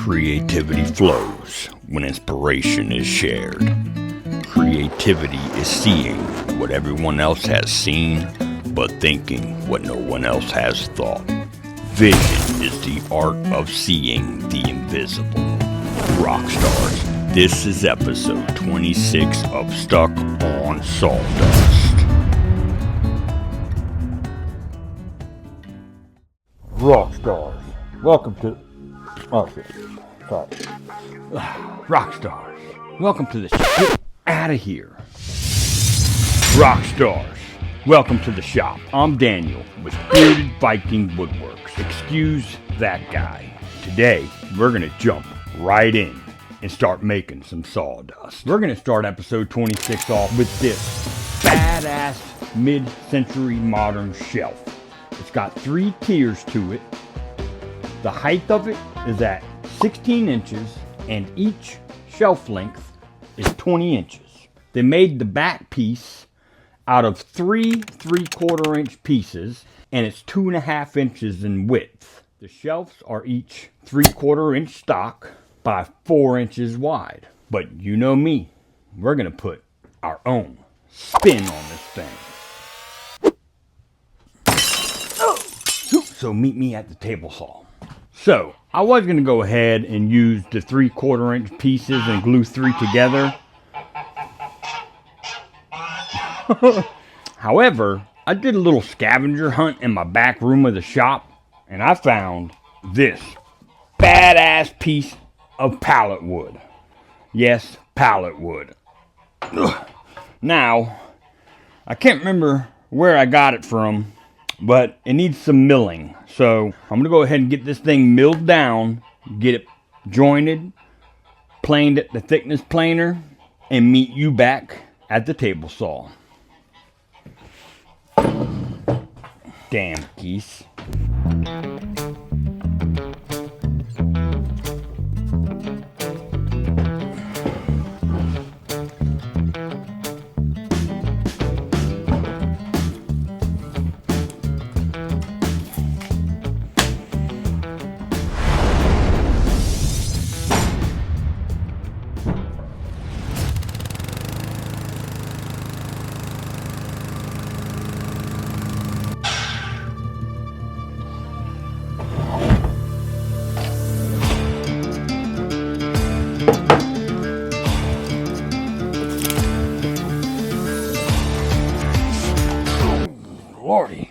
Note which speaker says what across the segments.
Speaker 1: Creativity flows when inspiration is shared. Creativity is seeing what everyone else has seen, but thinking what no one else has thought. Vision is the art of seeing the invisible. Rock stars, this is episode 26 of Stuck on Sawdust.
Speaker 2: Rock stars, welcome to... Oh shit, sorry.
Speaker 1: Rock stars, welcome to the shit out of here. Rock stars, welcome to the shop. I'm Daniel with Bearded Viking Woodworks. Excuse that guy. Today, we're gonna jump right in and start making some sawdust. We're gonna start episode 26 off with this badass mid-century modern shelf. It's got 3 tiers to it. The height of it is at 16 inches and each shelf length is 20 inches. They made the back piece out of 3 3/4 inch pieces and it's 2.5 inches in width. The shelves are each 3/4 inch stock by 4 inches wide. But you know me, we're gonna put our own spin on this thing. So meet me at the table saw. So I was gonna go ahead and use the 3/4 inch pieces and glue 3 together. However, I did a little scavenger hunt in my back room of the shop and I found this badass piece of pallet wood. Yes, pallet wood. Ugh. Now, I can't remember where I got it from, but it needs some milling. So I'm gonna go ahead and get this thing milled down, get it jointed, planed at the thickness planer, and meet you back at the table saw. Damn geese. Lordy.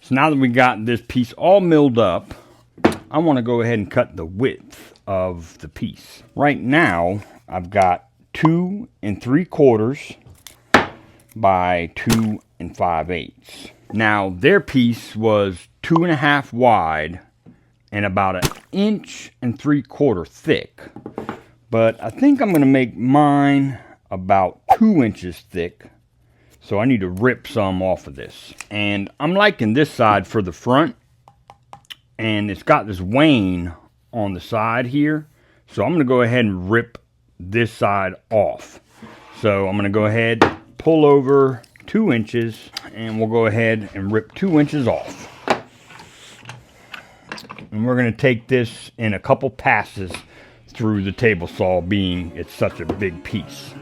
Speaker 1: So now that we got this piece all milled up, I want to go ahead and cut the width of the piece. Right now, I've got 2 3/4 by 2 5/8. Now, their piece was 2.5 wide and about 1 3/4 thick. But I think I'm going to make mine about 2 inches thick. So I need to rip some off of this. And I'm liking this side for the front. And it's got this wane on the side here. So I'm going to go ahead and rip this side off. So I'm going to go ahead, pull over 2 inches. And we'll go ahead and rip 2 inches off. And we're going to take this in a couple passes through the table saw, being it's such a big piece.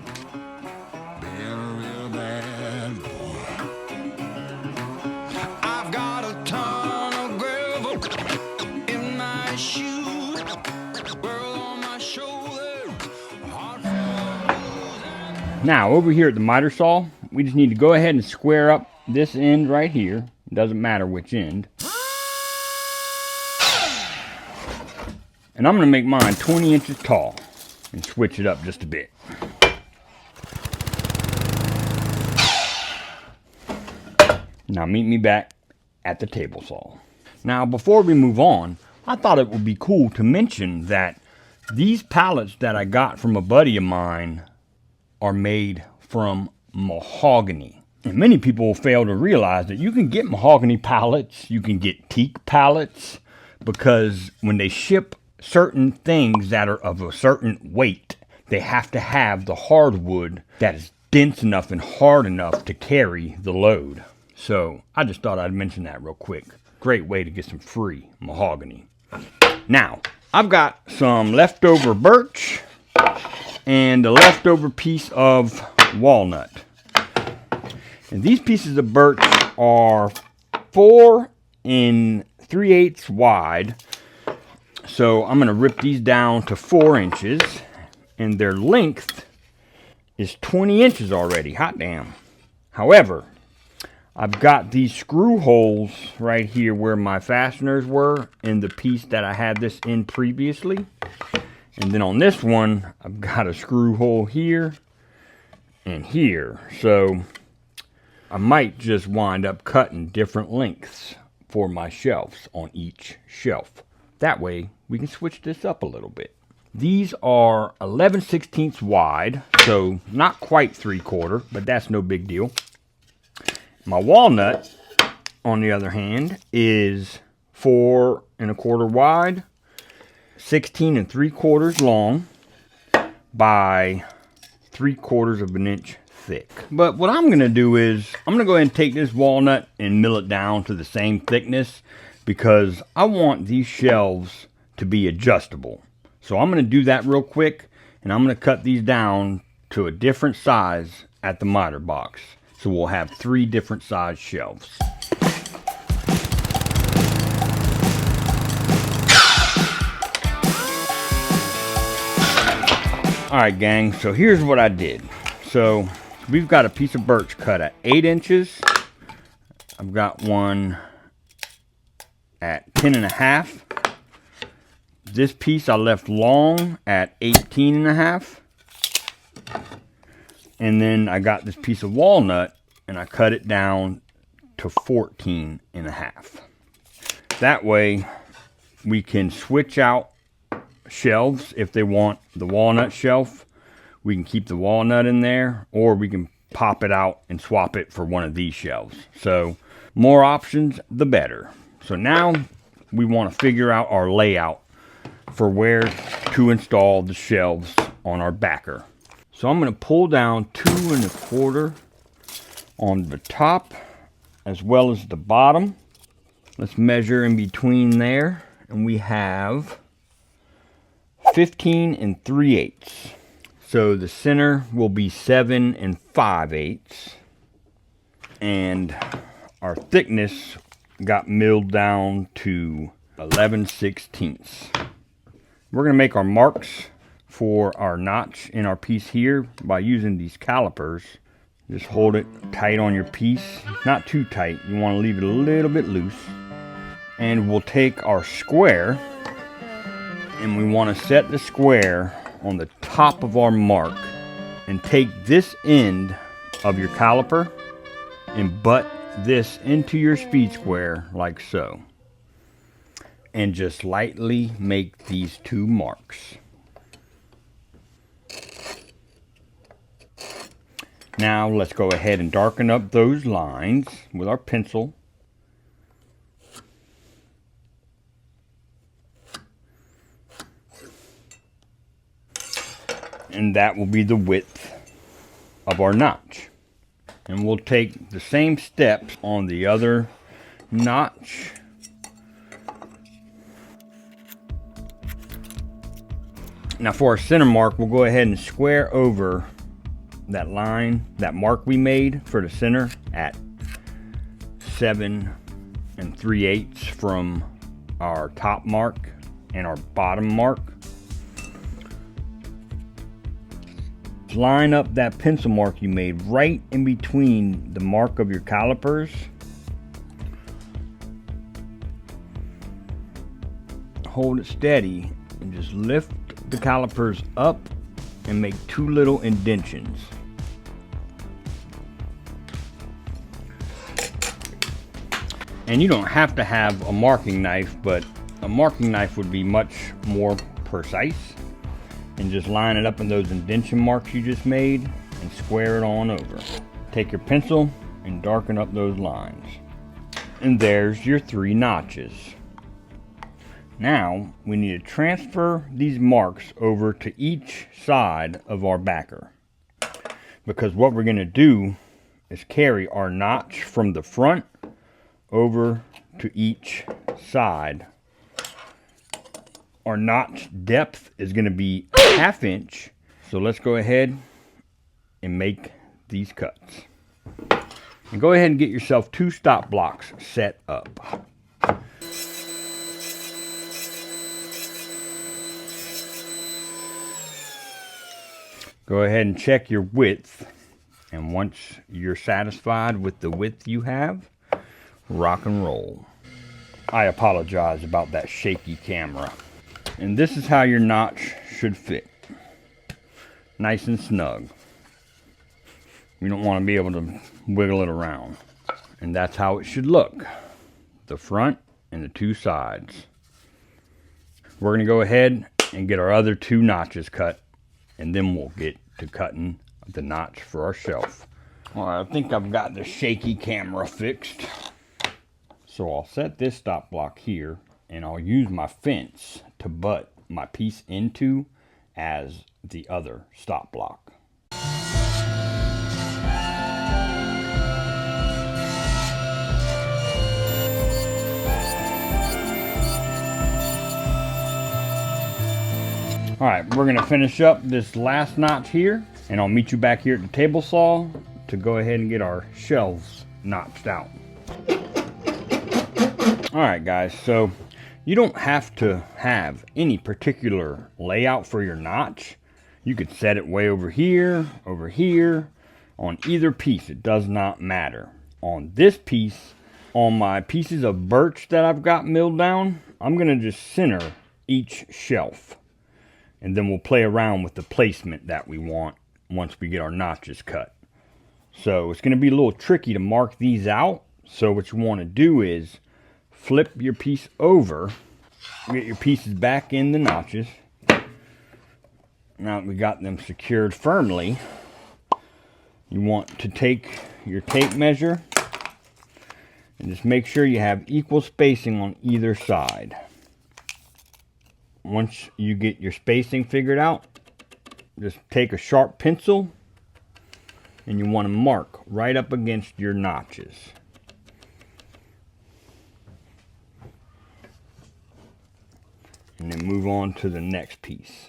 Speaker 1: Now, over here at the miter saw, we just need to go ahead and square up this end right here. It doesn't matter which end. And I'm going to make mine 20 inches tall and switch it up just a bit. Now meet me back at the table saw. Now, before we move on, I thought it would be cool to mention that These pallets that I got from a buddy of mine are made from mahogany. And many people fail to realize that you can get mahogany pallets, you can get teak pallets, because when they ship certain things that are of a certain weight, they have to have the hardwood that is dense enough and hard enough to carry the load. So I just thought I'd mention that real quick. Great way to get some free mahogany. Now, I've got some leftover birch and a leftover piece of walnut. And these pieces of birch are 4 3/8 wide. So I'm going to rip these down to 4 inches. And their length is 20 inches already. Hot damn. However, I've got these screw holes right here where my fasteners were in the piece that I had this in previously. And then on this one, I've got a screw hole here and here. So I might just wind up cutting different lengths for my shelves on each shelf. That way we can switch this up a little bit. These are 11/16 wide, so not quite 3/4, but that's no big deal. My walnut, on the other hand, is 4 1/4 wide, 16 3/4 long by 3/4 of an inch thick. But what I'm going to do is I'm going to go ahead and take this walnut and mill it down to the same thickness, because I want these shelves to be adjustable. So I'm going to do that real quick, and I'm going to cut these down to a different size at the miter box. So we'll have 3 different size shelves. Alright gang, so here's what I did. So we've got a piece of birch cut at 8 inches. I've got one at 10 1/2. This piece I left long at 18 1/2. And then I got this piece of walnut and I cut it down to 14 1/2. That way we can switch out shelves. If they want the walnut shelf, we can keep the walnut in there, or we can pop it out and swap it for one of these shelves. So more options, the better. So now we want to figure out our layout for where to install the shelves on our backer. So I'm going to pull down 2 1/4 on the top as well as the bottom. Let's measure in between there, and we have 15 3/8. So the center will be 7 5/8. And our thickness got milled down to 11/16. We're going to make our marks for our notch in our piece here by using these calipers. Just hold it tight on your piece, not too tight. You want to leave it a little bit loose. And we'll take our square, and we want to set the square on the top of our mark, and take this end of your caliper and butt this into your speed square like so, and just lightly make these 2 marks. Now let's go ahead and darken up those lines with our pencil. And that will be the width of our notch. And we'll take the same steps on the other notch. Now for our center mark, we'll go ahead and square over that line, that mark we made for the center at 7 3/8 from our top mark and our bottom mark. Line up that pencil mark you made right in between the mark of your calipers. Hold it steady and just lift the calipers up and make 2 little indentions. And you don't have to have a marking knife, but a marking knife would be much more precise. and just line it up in those indentation marks you just made and square it on over. Take your pencil and darken up those lines. And there's your 3 notches. Now we need to transfer these marks over to each side of our backer, because what we're going to do is carry our notch from the front over to each side. Our notch depth is going to be a 1/2 inch. So let's go ahead and make these cuts. And go ahead and get yourself 2 stop blocks set up. Go ahead and check your width. And once you're satisfied with the width you have, rock and roll. I apologize about that shaky camera. And this is how your notch should fit. Nice and snug. You don't want to be able to wiggle it around. And that's how it should look. The front and the 2 sides. We're going to go ahead and get our other 2 notches cut, and then we'll get to cutting the notch for our shelf. All right, I think I've got the shaky camera fixed. So I'll set this stop block here, and I'll use my fence to butt my piece into as the other stop block. All right, we're gonna finish up this last notch here, and I'll meet you back here at the table saw to go ahead and get our shelves notched out. All right, guys, so you don't have to have any particular layout for your notch. You could set it way over here, on either piece. It does not matter. On this piece, on my pieces of birch that I've got milled down, I'm gonna just center each shelf. And then we'll play around with the placement that we want once we get our notches cut. So it's going to be a little tricky to mark these out. So what you want to do is flip your piece over, get your pieces back in the notches. Now that we got them secured firmly, you want to take your tape measure and just make sure you have equal spacing on either side. Once you get your spacing figured out, just take a sharp pencil and you want to mark right up against your notches. And then move on to the next piece.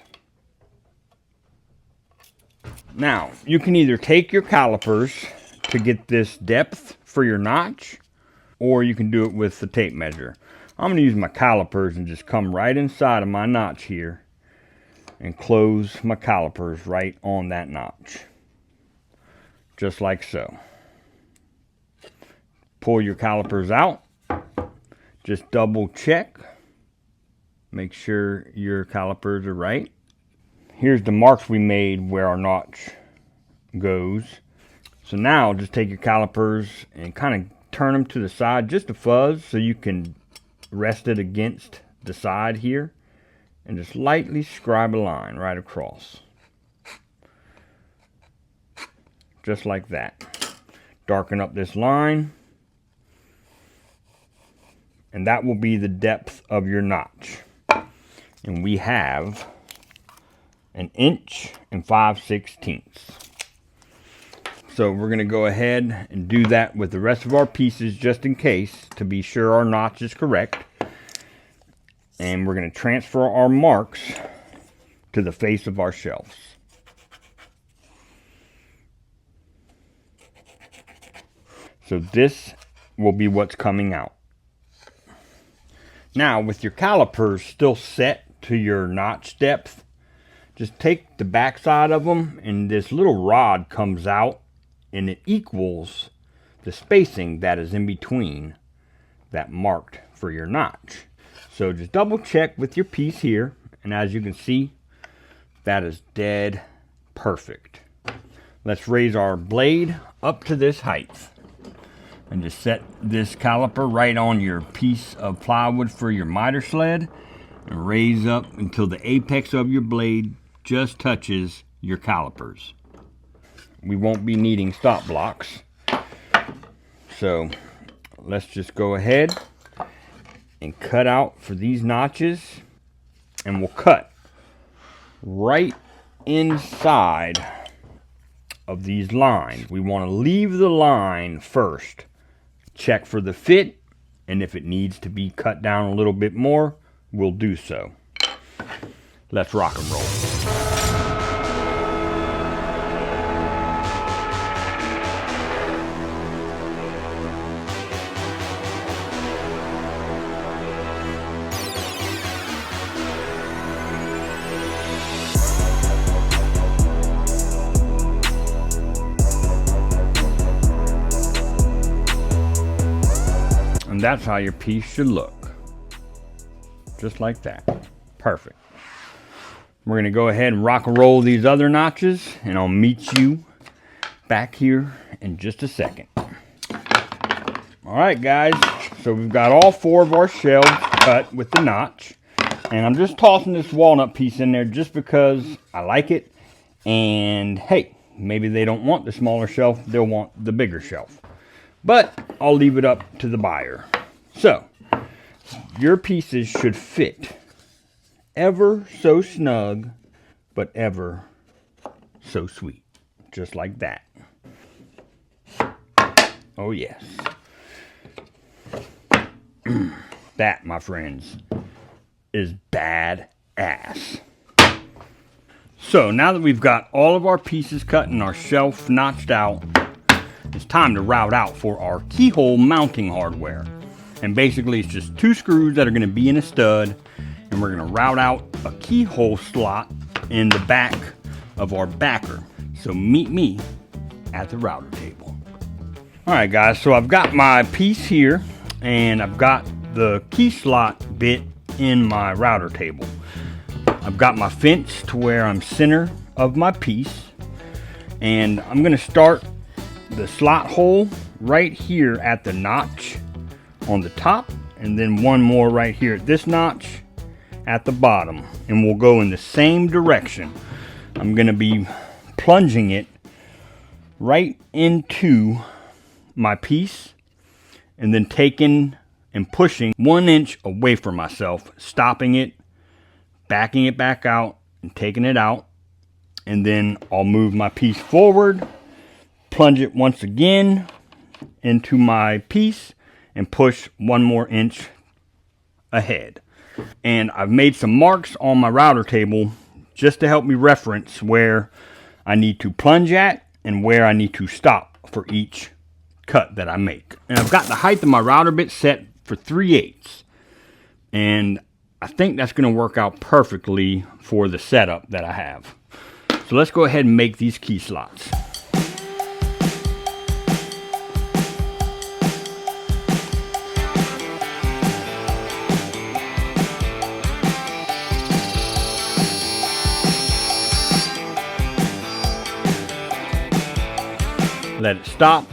Speaker 1: Now, you can either take your calipers to get this depth for your notch, or you can do it with the tape measure. I'm going to use my calipers and just come right inside of my notch here and close my calipers right on that notch. Just like so. Pull your calipers out. Just double check. Make sure your calipers are right. Here's the marks we made where our notch goes. So now just take your calipers and kind of turn them to the side just a fuzz so you can rest it against the side here and just lightly scribe a line right across. Just like that. Darken up this line, and that will be the depth of your notch. And we have 1 5/16 inches. So we're going to go ahead and do that with the rest of our pieces just in case, to be sure our notch is correct. And we're going to transfer our marks to the face of our shelves. So this will be what's coming out. Now, with your calipers still set to your notch depth, just take the back side of them, and this little rod comes out and it equals the spacing that is in between that marked for your notch. So just double check with your piece here, and as you can see, that is dead perfect. Let's raise our blade up to this height and just set this caliper right on your piece of plywood for your miter sled and raise up until the apex of your blade just touches your calipers. We won't be needing stop blocks. So let's just go ahead and cut out for these notches, and we'll cut right inside of these lines. We want to leave the line first. Check for the fit, and if it needs to be cut down a little bit more, we'll do so. Let's rock and roll. And that's how your piece should look. Just like that. Perfect. We're going to go ahead and rock and roll these other notches, and I'll meet you back here in just a second. Alright guys, so we've got all 4 of our shelves cut with the notch, and I'm just tossing this walnut piece in there just because I like it, and hey, maybe they don't want the smaller shelf, they'll want the bigger shelf. But I'll leave it up to the buyer. So, your pieces should fit ever so snug, but ever so sweet. Just like that. Oh yes. That, my friends, is badass. So, now that we've got all of our pieces cut and our shelf notched out, it's time to route out for our keyhole mounting hardware. And basically it's just 2 screws that are going to be in a stud, and we're going to route out a keyhole slot in the back of our backer. So meet me at the router table. Alright guys, so I've got my piece here, and I've got the key slot bit in my router table. I've got my fence to where I'm center of my piece, and I'm going to start the slot hole right here at the notch on the top, and then one more right here at this notch at the bottom, and we'll go in the same direction. I'm going to be plunging it right into my piece, and then taking and pushing 1 inch away from myself, stopping it, backing it back out, and taking it out, and then I'll move my piece forward, plunge it once again into my piece, and push 1 more inch ahead. And I've made some marks on my router table just to help me reference where I need to plunge at and where I need to stop for each cut that I make. And I've got the height of my router bit set for 3/8, and I think that's going to work out perfectly for the setup that I have. So let's go ahead and make these key slots. Let it stop,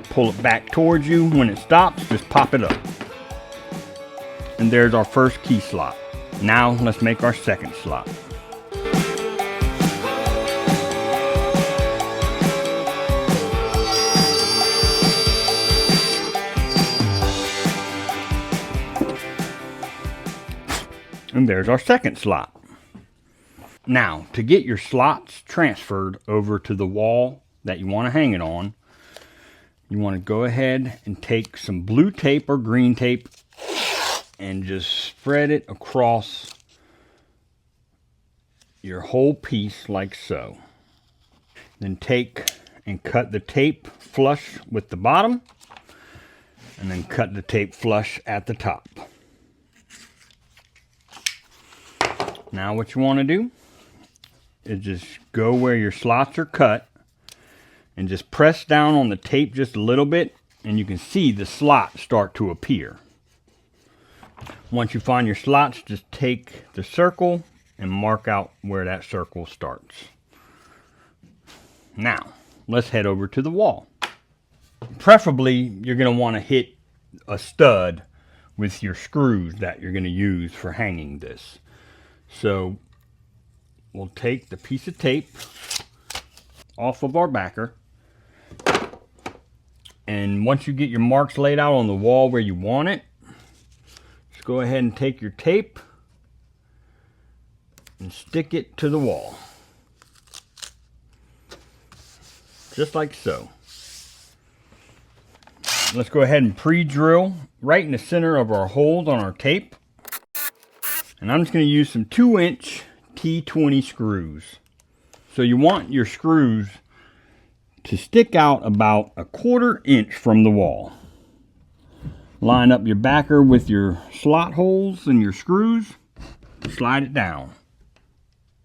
Speaker 1: pull it back towards you. When it stops, just pop it up. And there's our first key slot. Now let's make our second slot. And there's our second slot. Now, to get your slots transferred over to the wall that you want to hang it on, you want to go ahead and take some blue tape or green tape and just spread it across your whole piece like so. Then take and cut the tape flush with the bottom, and then cut the tape flush at the top. Now what you want to do is just go where your slots are cut and just press down on the tape just a little bit, and you can see the slots start to appear. Once you find your slots, just take the circle and mark out where that circle starts. Now, let's head over to the wall. Preferably, you're going to want to hit a stud with your screws that you're going to use for hanging this. So, we'll take the piece of tape off of our backer. And once you get your marks laid out on the wall where you want it, just go ahead and take your tape and stick it to the wall. Just like so. Let's go ahead and pre-drill right in the center of our holes on our tape. And I'm just going to use some 2-inch T20 screws. So you want your screws to stick out about 1/4 inch from the wall. Line up your backer with your slot holes and your screws. Slide it down.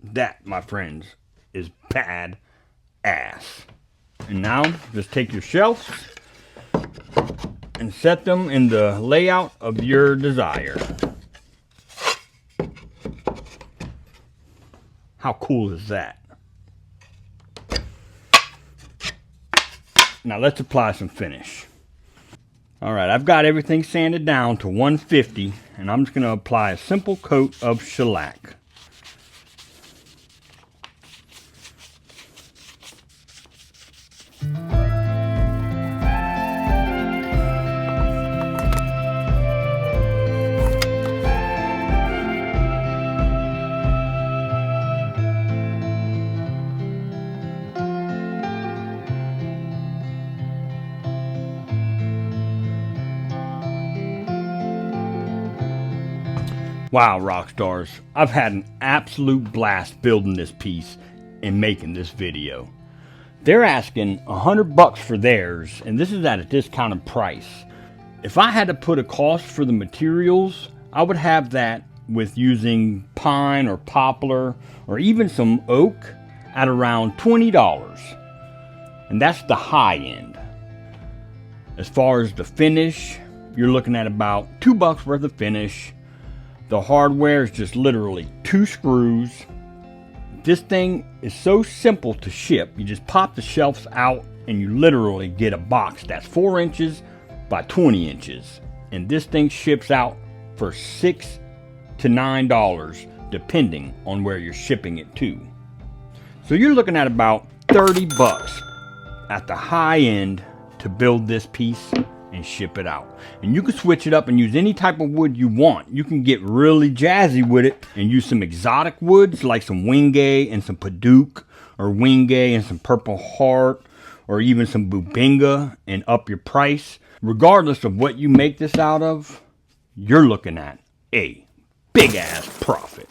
Speaker 1: That, my friends, is bad ass. And now just take your shelves and set them in the layout of your desire. How cool is that? Now let's apply some finish. Alright, I've got everything sanded down to 150, and I'm just going to apply a simple coat of shellac. Wow, rock stars, I've had an absolute blast building this piece and making this video. They're asking $100 for theirs, and this is at a discounted price. If I had to put a cost for the materials, I would have that with using pine or poplar or even some oak at around $20. And that's the high end. As far as the finish, you're looking at about $2 worth of finish. The hardware is just literally 2 screws. This thing is so simple to ship. You just pop the shelves out and you literally get a box that's 4 inches by 20 inches. And this thing ships out for $6 to $9 depending on where you're shipping it to. So you're looking at about $30 at the high end to build this piece and ship it out. And you can switch it up and use any type of wood you want. You can get really jazzy with it and use some exotic woods like some wingay and some paduk, or wingay and some purple heart, or even some bubinga, and up your price. Regardless of what you make this out of, you're looking at a big ass profit.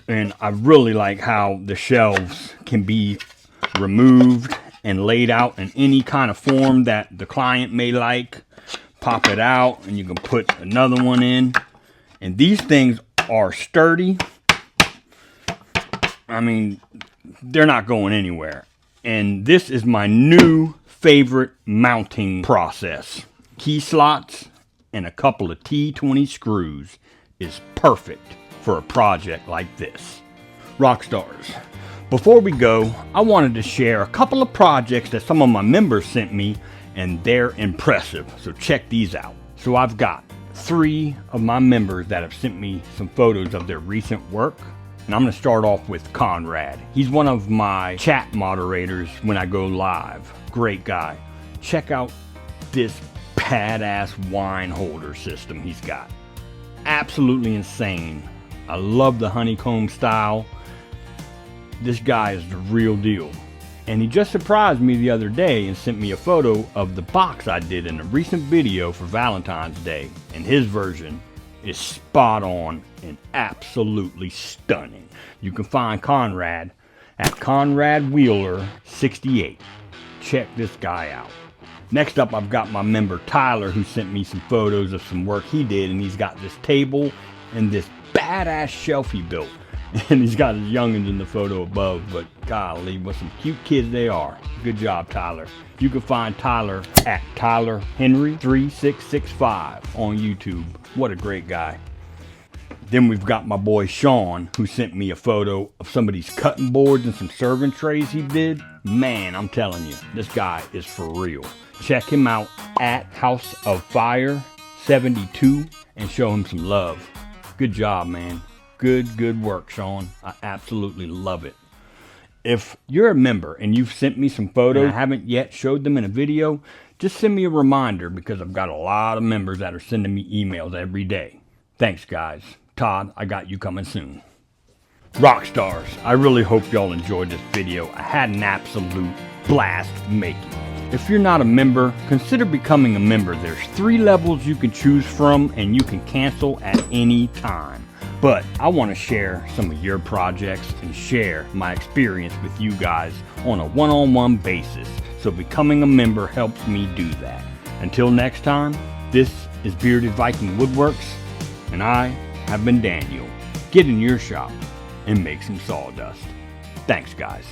Speaker 1: And I really like how the shelves can be removed and laid out in any kind of form that the client may like. Pop it out and you can put another one in. And these things are sturdy. I mean, they're not going anywhere. And this is my new favorite mounting process. Key slots and a couple of T20 screws is perfect for a project like this. Rock stars, before we go, I wanted to share a couple of projects that some of my members sent me, and they're impressive, so check these out. So I've got 3 of my members that have sent me some photos of their recent work, and I'm going to start off with Conrad. He's one of my chat moderators when I go live. Great guy. Check out this badass wine holder system he's got. Absolutely insane. I love the honeycomb style. This guy is the real deal. And he just surprised me the other day and sent me a photo of the box I did in a recent video for Valentine's Day. And his version is spot on and absolutely stunning. You can find Conrad at Conrad Wheeler 68. Check this guy out. Next up, I've got my member Tyler, who sent me some photos of some work he did. And he's got this table and this badass shelf he built. And he's got his youngins in the photo above, but golly, what some cute kids they are. Good job, Tyler. You can find Tyler at Tyler Henry 3665 on YouTube. What a great guy. Then we've got my boy Sean, who sent me a photo of some of these cutting boards and some serving trays he did. Man, I'm telling you, this guy is for real. Check him out at House of Fire 72 and show him some love. Good job, man. Good work, Sean. I absolutely love it. If you're a member and you've sent me some photos and I haven't yet showed them in a video, just send me a reminder because I've got a lot of members that are sending me emails every day. Thanks, guys. Todd, I got you coming soon. Rock stars, I really hope y'all enjoyed this video. I had an absolute blast making it. If you're not a member, consider becoming a member. There's 3 levels you can choose from and you can cancel at any time. But I want to share some of your projects and share my experience with you guys on a one-on-one basis. So becoming a member helps me do that. Until next time, this is Bearded Viking Woodworks, and I have been Daniel. Get in your shop and make some sawdust. Thanks, guys.